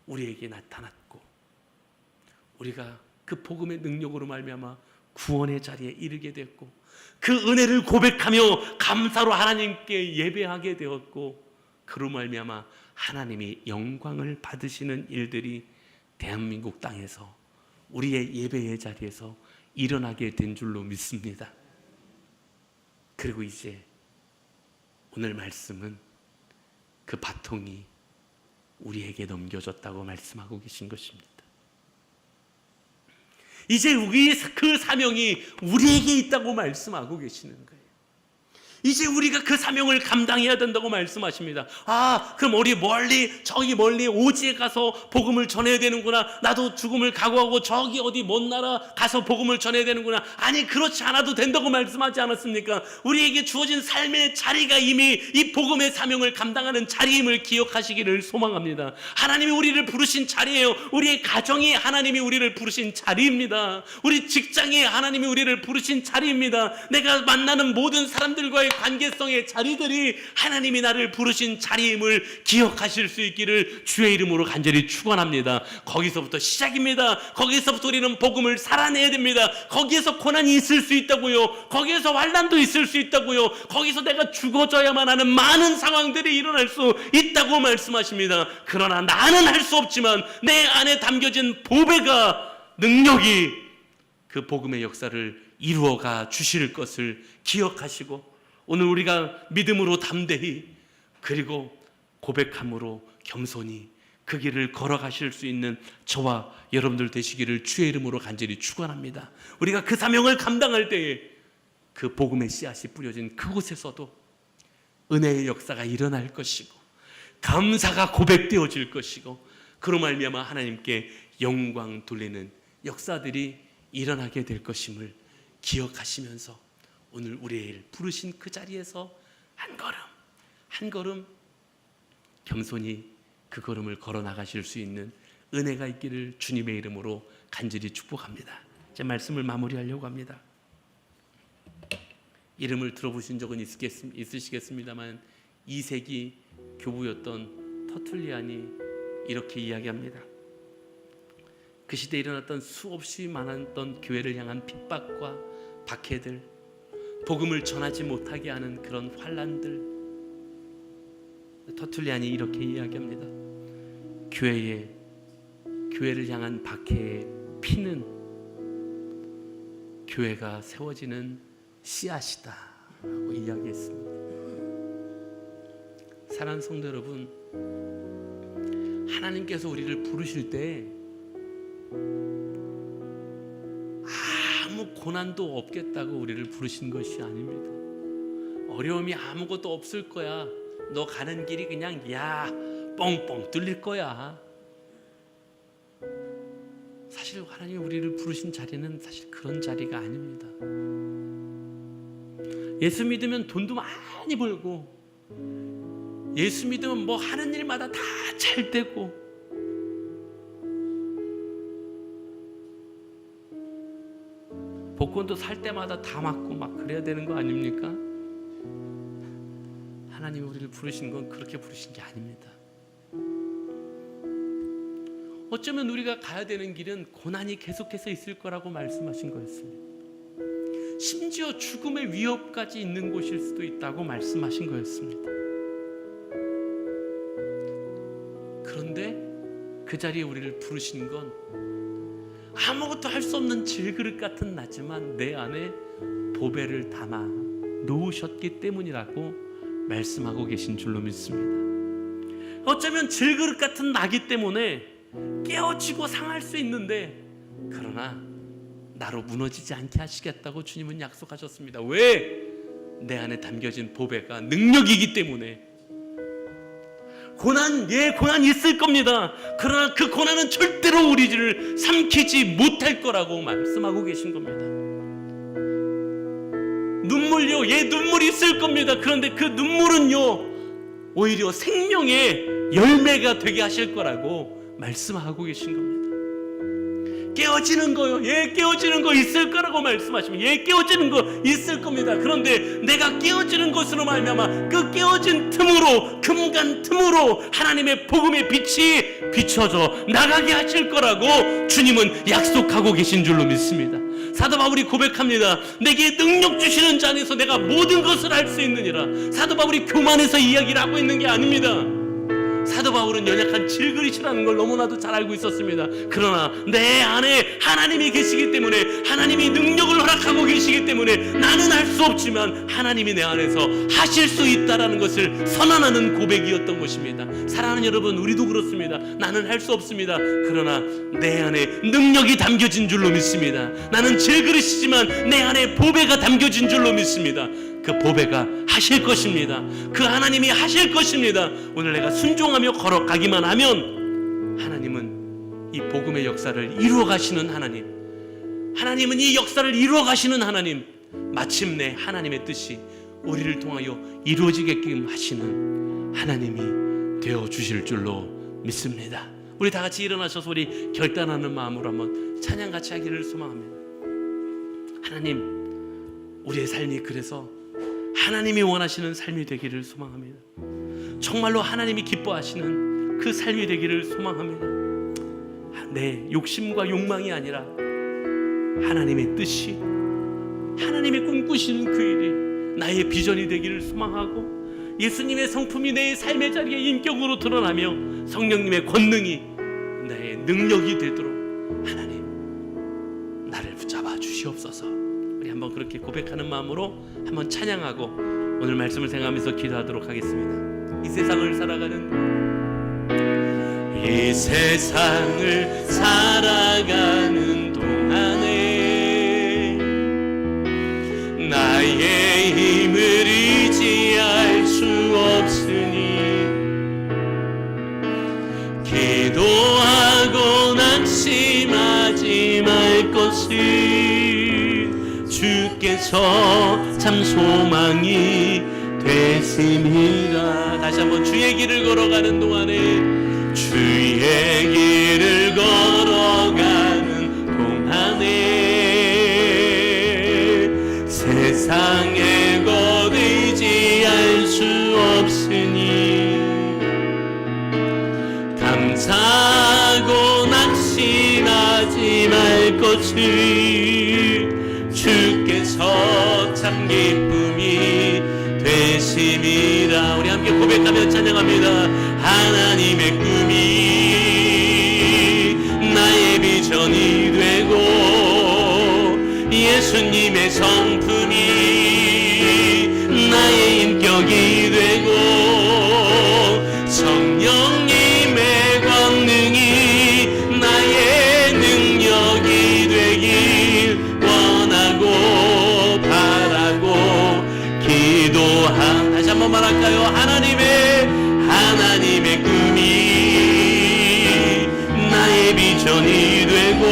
우리에게 나타났고, 우리가 그 복음의 능력으로 말미암아 구원의 자리에 이르게 됐고, 그 은혜를 고백하며 감사로 하나님께 예배하게 되었고, 그로 말미암아 하나님이 영광을 받으시는 일들이 대한민국 땅에서 우리의 예배의 자리에서 일어나게 된 줄로 믿습니다. 그리고 이제 오늘 말씀은 그 바통이 우리에게 넘겨졌다고 말씀하고 계신 것입니다. 이제 그 사명이 우리에게 있다고 말씀하고 계시는 거예요. 이제 우리가 그 사명을 감당해야 된다고 말씀하십니다. 그럼 우리 저기 멀리 오지에 가서 복음을 전해야 되는구나. 나도 죽음을 각오하고 저기 어디 먼 나라 가서 복음을 전해야 되는구나. 아니, 그렇지 않아도 된다고 말씀하지 않았습니까? 우리에게 주어진 삶의 자리가 이미 이 복음의 사명을 감당하는 자리임을 기억하시기를 소망합니다. 하나님이 우리를 부르신 자리예요. 우리의 가정이 하나님이 우리를 부르신 자리입니다. 우리 직장이 하나님이 우리를 부르신 자리입니다. 내가 만나는 모든 사람들과의 관계성의 자리들이 하나님이 나를 부르신 자리임을 기억하실 수 있기를 주의 이름으로 간절히 축원합니다. 거기서부터 시작입니다. 거기서부터 우리는 복음을 살아내야 됩니다. 거기에서 고난이 있을 수 있다고요. 거기에서 환난도 있을 수 있다고요. 거기서 내가 죽어져야만 하는 많은 상황들이 일어날 수 있다고 말씀하십니다. 그러나 나는 할 수 없지만 내 안에 담겨진 보배가, 능력이 그 복음의 역사를 이루어가 주실 것을 기억하시고, 오늘 우리가 믿음으로 담대히, 그리고 고백함으로 겸손히 그 길을 걸어가실 수 있는 저와 여러분들 되시기를 주의 이름으로 간절히 축원합니다. 우리가 그 사명을 감당할 때에 그 복음의 씨앗이 뿌려진 그곳에서도 은혜의 역사가 일어날 것이고, 감사가 고백되어질 것이고, 그로 말미암아 하나님께 영광 돌리는 역사들이 일어나게 될 것임을 기억하시면서 오늘 우리를 부르신 그 자리에서 한 걸음 한 걸음 겸손히 그 걸음을 걸어 나가실 수 있는 은혜가 있기를 주님의 이름으로 간절히 축복합니다. 제 말씀을 마무리하려고 합니다. 이름을 들어보신 적은 있으시겠습니다만 2세기 교부였던 터툴리안이 이렇게 이야기합니다. 그 시대에 일어났던 수없이 많았던 교회를 향한 핍박과 박해들, 복음을 전하지 못하게 하는 그런 환난들, 터툴리안이 이렇게 이야기합니다. 교회를 향한 박해의 피는 교회가 세워지는 씨앗이다 라고 이야기했습니다. 사랑하는 성도 여러분, 하나님께서 우리를 부르실 때 아무 고난도 없겠다고 우리를 부르신 것이 아닙니다. 어려움이 아무것도 없을 거야. 너 가는 길이 그냥 뻥뻥 뚫릴 거야. 사실 하나님이 우리를 부르신 자리는 사실 그런 자리가 아닙니다. 예수 믿으면 돈도 많이 벌고, 예수 믿으면 뭐 하는 일마다 다 잘 되고, 복권도 살 때마다 다 맞고 막 그래야 되는 거 아닙니까? 하나님이 우리를 부르신 건 그렇게 부르신 게 아닙니다. 어쩌면 우리가 가야 되는 길은 고난이 계속해서 있을 거라고 말씀하신 거였습니다. 심지어 죽음의 위협까지 있는 곳일 수도 있다고 말씀하신 거였습니다. 그런데 그 자리에 우리를 부르신 건 아무것도 할 수 없는 질그릇 같은 나지만 내 안에 보배를 담아 놓으셨기 때문이라고 말씀하고 계신 줄로 믿습니다. 어쩌면 질그릇 같은 나기 때문에 깨어지고 상할 수 있는데, 그러나 나로 무너지지 않게 하시겠다고 주님은 약속하셨습니다. 왜? 내 안에 담겨진 보배가 능력이기 때문에. 고난이 있을 겁니다. 그러나 그 고난은 절대로 우리를 삼키지 못할 거라고 말씀하고 계신 겁니다. 눈물이 있을 겁니다. 그런데 그 눈물은요, 오히려 생명의 열매가 되게 하실 거라고 말씀하고 계신 겁니다. 깨어지는 거요, 깨어지는 거 있을 거라고 말씀하시면, 깨어지는 거 있을 겁니다. 그런데 내가 깨어지는 것으로 말미암아 그 깨어진 틈으로, 금간 틈으로 하나님의 복음의 빛이 비춰져 나가게 하실 거라고 주님은 약속하고 계신 줄로 믿습니다. 사도 바울이 고백합니다. 내게 능력 주시는 자 안에서 내가 모든 것을 할 수 있느니라. 사도 바울이 교만해서 이야기를 하고 있는 게 아닙니다. 사도 바울은 연약한 질그릇이라는 걸 너무나도 잘 알고 있었습니다. 그러나 내 안에 하나님이 계시기 때문에, 하나님이 능력을 허락하고 계시기 때문에 나는 할 수 없지만 하나님이 내 안에서 하실 수 있다라는 것을 선언하는 고백이었던 것입니다. 사랑하는 여러분, 우리도 그렇습니다. 나는 할 수 없습니다. 그러나 내 안에 능력이 담겨진 줄로 믿습니다. 나는 질그릇이지만 내 안에 보배가 담겨진 줄로 믿습니다. 그 보배가 하실 것입니다. 그 하나님이 하실 것입니다. 오늘 내가 순종하며 걸어가기만 하면 하나님은 이 복음의 역사를 이루어 가시는 하나님, 하나님은 이 역사를 이루어 가시는 하나님, 마침내 하나님의 뜻이 우리를 통하여 이루어지게끔 하시는 하나님이 되어 주실 줄로 믿습니다. 우리 다 같이 일어나셔서 우리 결단하는 마음으로 한번 찬양 같이 하기를 소망합니다. 하나님, 우리의 삶이 그래서 하나님이 원하시는 삶이 되기를 소망합니다. 정말로 하나님이 기뻐하시는 그 삶이 되기를 소망합니다. 내 욕심과 욕망이 아니라 하나님의 뜻이, 하나님의 꿈꾸시는 그 일이 나의 비전이 되기를 소망하고, 예수님의 성품이 내 삶의 자리에 인격으로 드러나며 성령님의 권능이 나의 능력이 되도록 하나님 나를 붙잡아 주시옵소서. 우리 한번 그렇게 고백하는 마음으로 한번 찬양하고 오늘 말씀을 생각하면서 기도하도록 하겠습니다. 이 세상을 살아가는 동안에 나의 힘을 의지할 수 없으니 기도하고 낙심하지 말 것을 주께서 참 소망이 되심이라. 다시 한번 주의 길을 걸어가는 동안에, 주의 길을 걸어가는 동안에 세상의 것 의지할 수 없으니 감사하고 낙심하지 말 것을 주께서 참 기쁨이 되심이라. 우리 함께 고백하며 찬양합니다. 하나님의 꿈이 나의 비전이 되고 예수님의 성품이 나의 인격이 되고 성령님의 권능이 나의 능력이 되길 원하고 바라고 기도한. 다시 한번 말할까요? 하나님의 꿈이 나의 비전이 되고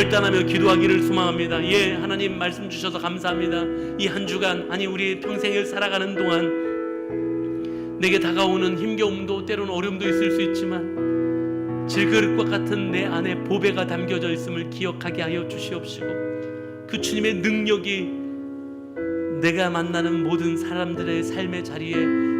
결단하며 기도하기를 소망합니다. 예, 하나님 말씀 주셔서 감사합니다. 이 한 주간, 아니 우리 평생을 살아가는 동안 내게 다가오는 힘겨움도 때로는 어려움도 있을 수 있지만 질그릇과 같은 내 안에 보배가 담겨져 있음을 기억하게 하여 주시옵시고, 그 주님의 능력이 내가 만나는 모든 사람들의 삶의 자리에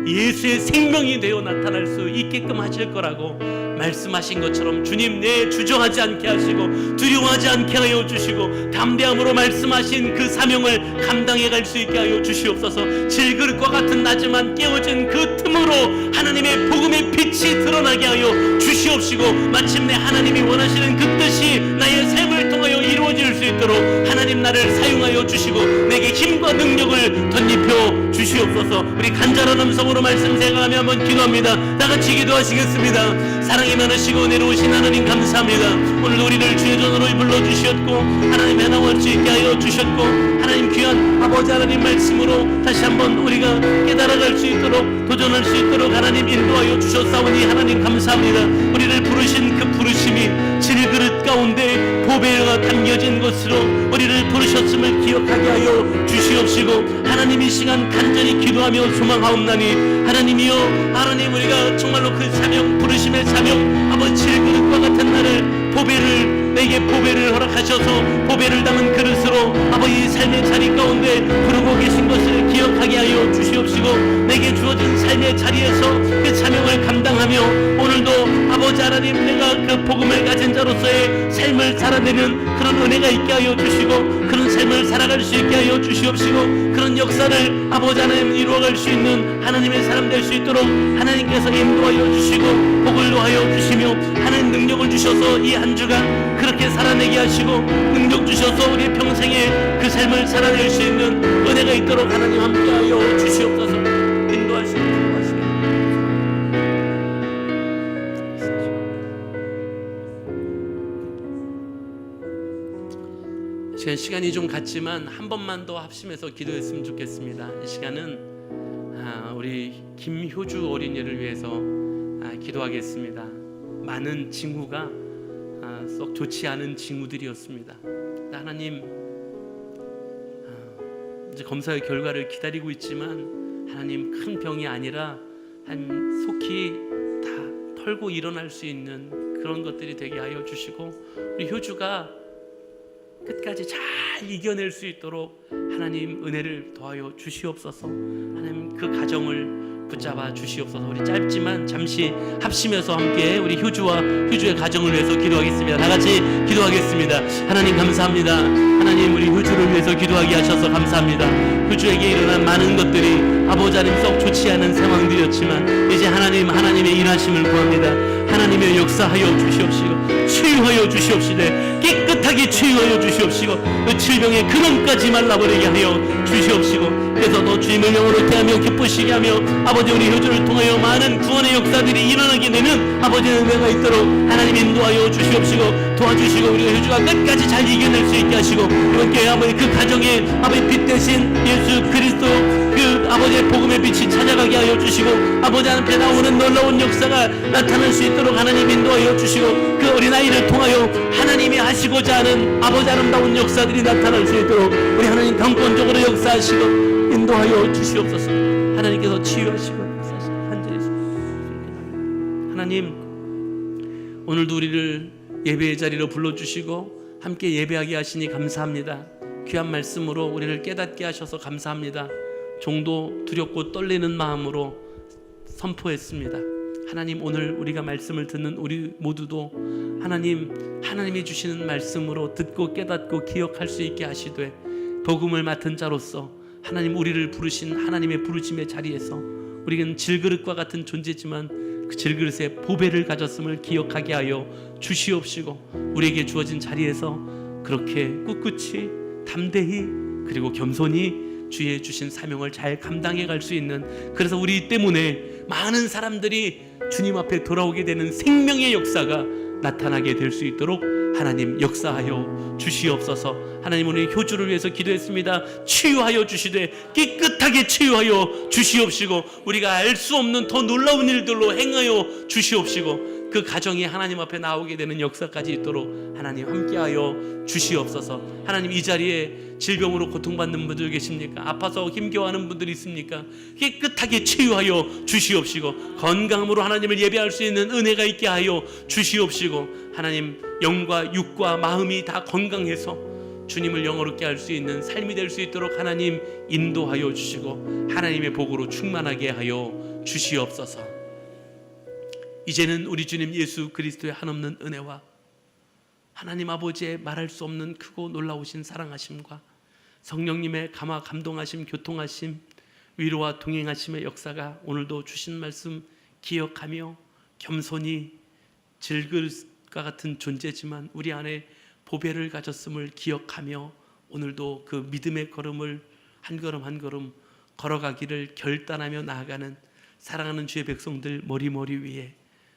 예수의 생명이 되어 나타날 수 있게끔 하실 거라고 말씀하신 것처럼 주님, 내 주저하지 않게 하시고 두려워하지 않게 하여 주시고 담대함으로 말씀하신 그 사명을 감당해 갈 수 있게 하여 주시옵소서. 질그릇과 같은 나지만 깨어진 그 틈으로 하나님의 복음의 빛이 드러나게 하여 주시옵시고, 마침내 하나님이 원하시는 그 뜻이 나의 삶을 통하여 이루어질 수 있도록 하나님 나를 사용하여 주시고 내게 힘과 능력을 덧입혀 주시옵소서. 우리 간절한 음성으로 말씀 생각하며 한번 기도합니다. 다같이 기도하시겠습니다. 사랑이 많으시고 은혜로우신 하나님 감사합니다. 오늘도 우리를 주의 전으로 불러주셨고 하나님의 나올 수 있게 하여 주셨고, 하나님 귀한 아버지 하나님 말씀으로 다시 한번 우리가 깨달아갈 수 있도록, 도전할 수 있도록 하나님 인도하여 주셨사오니 하나님 감사합니다. 우리를 부르신 그 부르심이 질그릇 가운데 보배가 담겨진 것으로 우리를 부르셨음을 기억하게 하여 주시옵시고, 하나님 이 시간 간절히 기도하며 소망하옵나니 하나님이여, 하나님 우리가 정말로 그 사명, 부르심의 사명, 아버지 질그릇과 같은 나를 내게 보배를 허락하셔서 보배를 담은 그릇으로 아버지 삶의 자리 가운데 부르고 계신 것을 기억하게 하여 주시옵시고, 내게 주어진 삶의 자리에서 그 사명을 감당하며 오늘도 아버지 하나님 내가 그 복음을 가진 자로서의 삶을 살아내는 그런 은혜가 있게 하여 주시고 그런 삶을 살아갈 수 있게 하여 주시옵시고, 그런 역사를 아버지 하나님 이루어갈 수 있는 하나님의 사람 될 수 있도록 하나님께서 인도하여 주시고 복을 놓아여 주시며 하나님 능력을 주셔서 이 한 주간 그렇게 살아내게 하시고 능력 주셔서 우리 평생에 그 삶을 살아낼 수 있는 은혜가 있도록 하나님 함께하여 주시옵소서. 인도하시고 시간이 좀 갔지만 한 번만 더 합심해서 기도했으면 좋겠습니다. 이 시간은 우리 김효주 어린이를 위해서 기도하겠습니다. 많은 징후가 썩 좋지 않은 징후들이었습니다. 하나님, 이제 검사의 결과를 기다리고 있지만 하나님, 큰 병이 아니라 한 속히 다 털고 일어날 수 있는 그런 것들이 되게 하여 주시고, 우리 효주가 끝까지 잘 이겨낼 수 있도록 하나님 은혜를 더하여 주시옵소서. 하나님 그 가정을 붙잡아 주시옵소서. 우리 짧지만 잠시 합심해서 함께 우리 효주의 가정을 위해서 기도하겠습니다. 다 같이 기도하겠습니다. 하나님 감사합니다. 하나님 우리 효주를 위해서 기도하게 하셔서 감사합니다. 효주에게 일어난 많은 것들이 아버지 하나님 썩 좋지 않은 상황들이었지만 이제 하나님의 일하심을 구합니다. 하나님의 역사하여 주시옵시고 치유하여 주시옵시되 깨끗하게 치유하여 주시옵시고 그 질병의 근원까지 말라버리게 하여 주시옵시고, 그래서 너 주님을 영으로 대하며 기쁘시게 하며 아버지 우리 효주를 통하여 많은 구원의 역사들이 일어나게 되는 아버지의 은혜가 있도록 하나님 인도하여 주시옵시고 도와주시고, 우리 효주가 끝까지 잘 이겨낼 수 있게 하시고 이번 교회 아버지 그 가정에 아버지 빛 대신 예수 그리스도 그 아버지의 복음의 빛이 찾아가게 하여 주시고 아버지 앞에 나오는 놀라운 역사가 나타날 수 있도록 하나님 인도하여 주시고, 그 어린아이를 통하여 하나님이 하시고자 하는 아버지 아름다운 역사들이 나타날 수 있도록 우리 하나님 강권적으로 역사하시고 인도하여 주시옵소서. 하나님께서 치유하시고 역사하시고 한절히 하나님, 오늘도 우리를 예배의 자리로 불러주시고 함께 예배하게 하시니 감사합니다. 귀한 말씀으로 우리를 깨닫게 하셔서 감사합니다. 종도 두렵고 떨리는 마음으로 선포했습니다. 하나님, 오늘 우리가 말씀을 듣는 우리 모두도 하나님이 주시는 말씀으로 듣고 깨닫고 기억할 수 있게 하시되, 복음을 맡은 자로서 하나님 우리를 부르신 하나님의 부르심의 자리에서 우리는 질그릇과 같은 존재지만 그 질그릇에 보배를 가졌음을 기억하게 하여 주시옵시고, 우리에게 주어진 자리에서 그렇게 꿋꿋이 담대히 그리고 겸손히 주의 주신 사명을 잘 감당해 갈 수 있는, 그래서 우리 때문에 많은 사람들이 주님 앞에 돌아오게 되는 생명의 역사가 나타나게 될 수 있도록 하나님 역사하여 주시옵소서. 하나님, 오늘 효주를 위해서 기도했습니다. 치유하여 주시되 깨끗하게 치유하여 주시옵시고 우리가 알 수 없는 더 놀라운 일들로 행하여 주시옵시고 그 가정이 하나님 앞에 나오게 되는 역사까지 있도록 하나님 함께하여 주시옵소서. 하나님, 이 자리에 질병으로 고통받는 분들 계십니까? 아파서 힘겨워하는 분들이 있습니까? 깨끗하게 치유하여 주시옵시고, 건강으로 하나님을 예배할 수 있는 은혜가 있게 하여 주시옵시고, 하나님, 영과 육과 마음이 다 건강해서 주님을 영어롭게 할 수 있는 삶이 될 수 있도록 하나님 인도하여 주시고, 하나님의 복으로 충만하게 하여 주시옵소서. 이제는 우리 주님 예수 그리스도의 한없는 은혜와 하나님 아버지의 말할 수 없는 크고 놀라우신 사랑하심과 성령님의 감화 감동하심, 교통하심, 위로와 동행하심의 역사가 오늘도 주신 말씀 기억하며 겸손히 질글과 같은 존재지만 우리 안에 보배를 가졌음을 기억하며 오늘도 그 믿음의 걸음을 한 걸음 한 걸음 걸어가기를 결단하며 나아가는 사랑하는 주의 백성들 머리머리 위에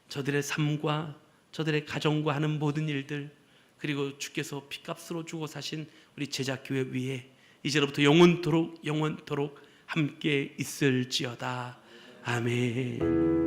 저들의 삶과 저들의 가정과 하는 모든 일들, 그리고 주께서 피값으로 주고 사신 우리 제자교회 위에 이제로부터 영원토록 함께 있을지어다. 아멘.